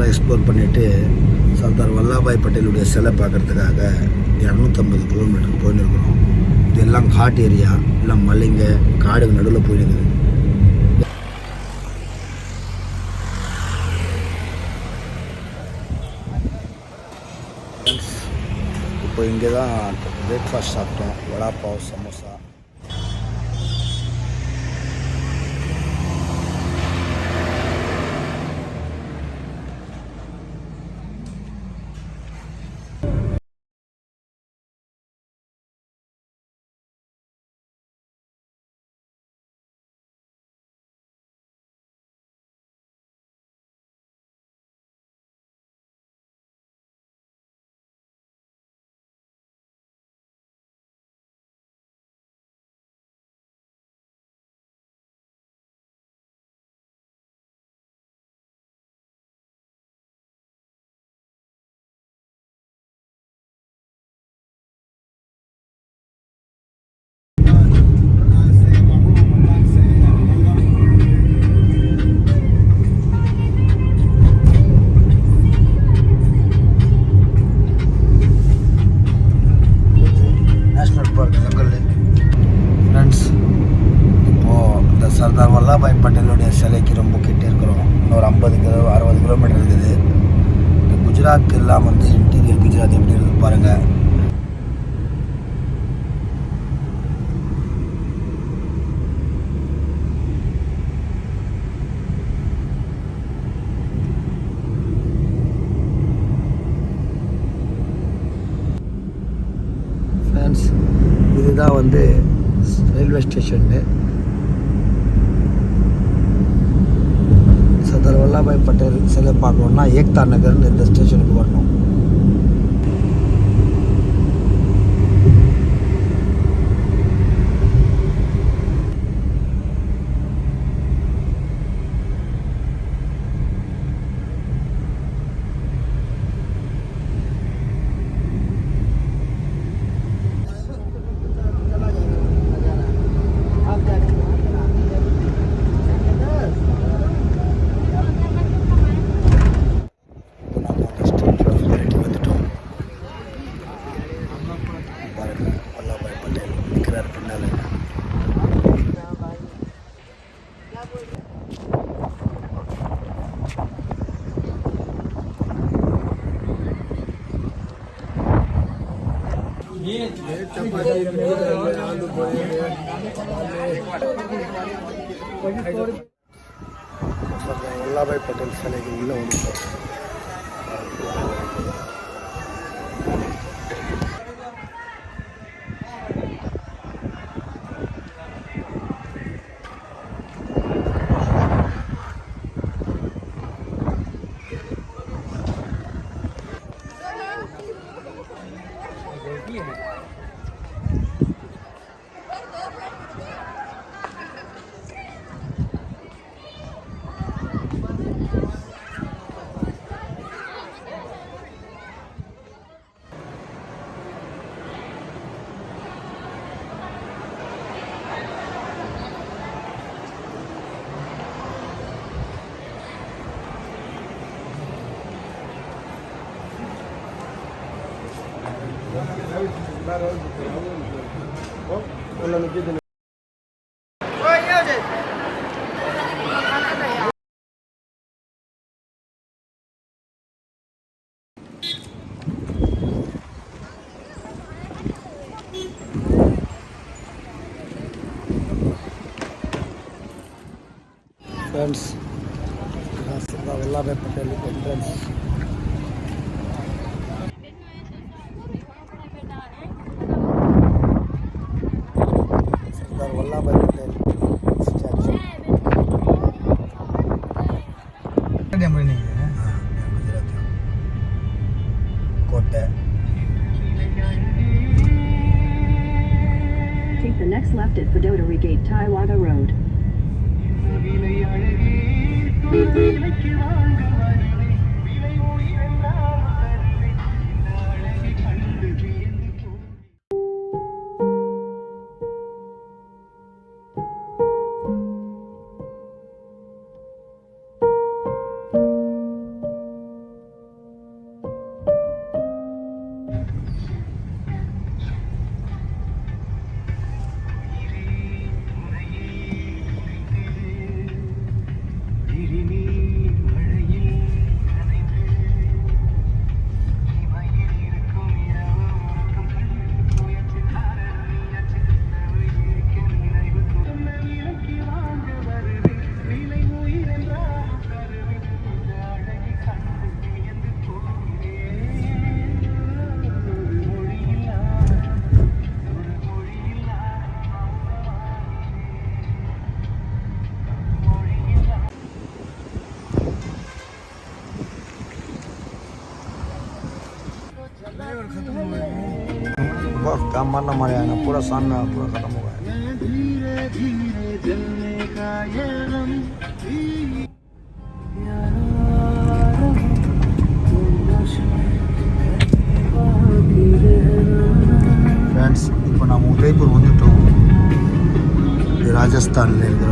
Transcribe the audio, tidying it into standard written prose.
Explore பண்ணிவிட்டு சர்தார் வல்லபாய் பட்டேலுடைய சிலை பார்க்குறதுக்காக 250 கிலோமீட்டர் போயின்னு இருக்கிறோம். இதெல்லாம் காட்டு ஏரியா, எல்லாம் மலைங்க காடுங்க நடுவில் போயிருக்குது. இப்போ இங்கே தான் பிரேக்ஃபாஸ்ட் சாப்பிட்டோம். வடாப்பாவ், சமோசா. சர்தார் வல்லபாய் பட்டேலுடைய சிலைக்கு ரொம்ப கிட்டே இருக்கிறோம். இன்னொரு 60 கிலோமீட்டர் இருக்குது. இந்த குஜராத் எல்லாம் வந்து இன்டீரியர் குஜராத் எப்படி இருக்குது பாருங்கள். ஃப்ரெண்ட்ஸ், இதுதான் வந்து ரயில்வே ஸ்டேஷன்னு. சர்தார் வல்லபாய் பட்டேல் சிலை பார்க்கணுன்னா ஏக்தா நகர்னு இந்த ஸ்டேஷனுக்கு வரணும். வல்லபாய் பட்டேல் சிலைக்கு உள்ள வந்துட்டோம். Friends, Sardar Vallabhaii Patel entrance. Sardar Vallabhaii Patel statue. Gujarat. Kotte. Take the next left at Vadodara Gate, Tiwada Road. बस काम मारना मारे आना पूरा सामने पूरा खत्म हो गया फ्रेंड्स இப்போ நாம உதய்பூர் வந்துட்டோம் இது ராஜஸ்தான்ல இருக்கிற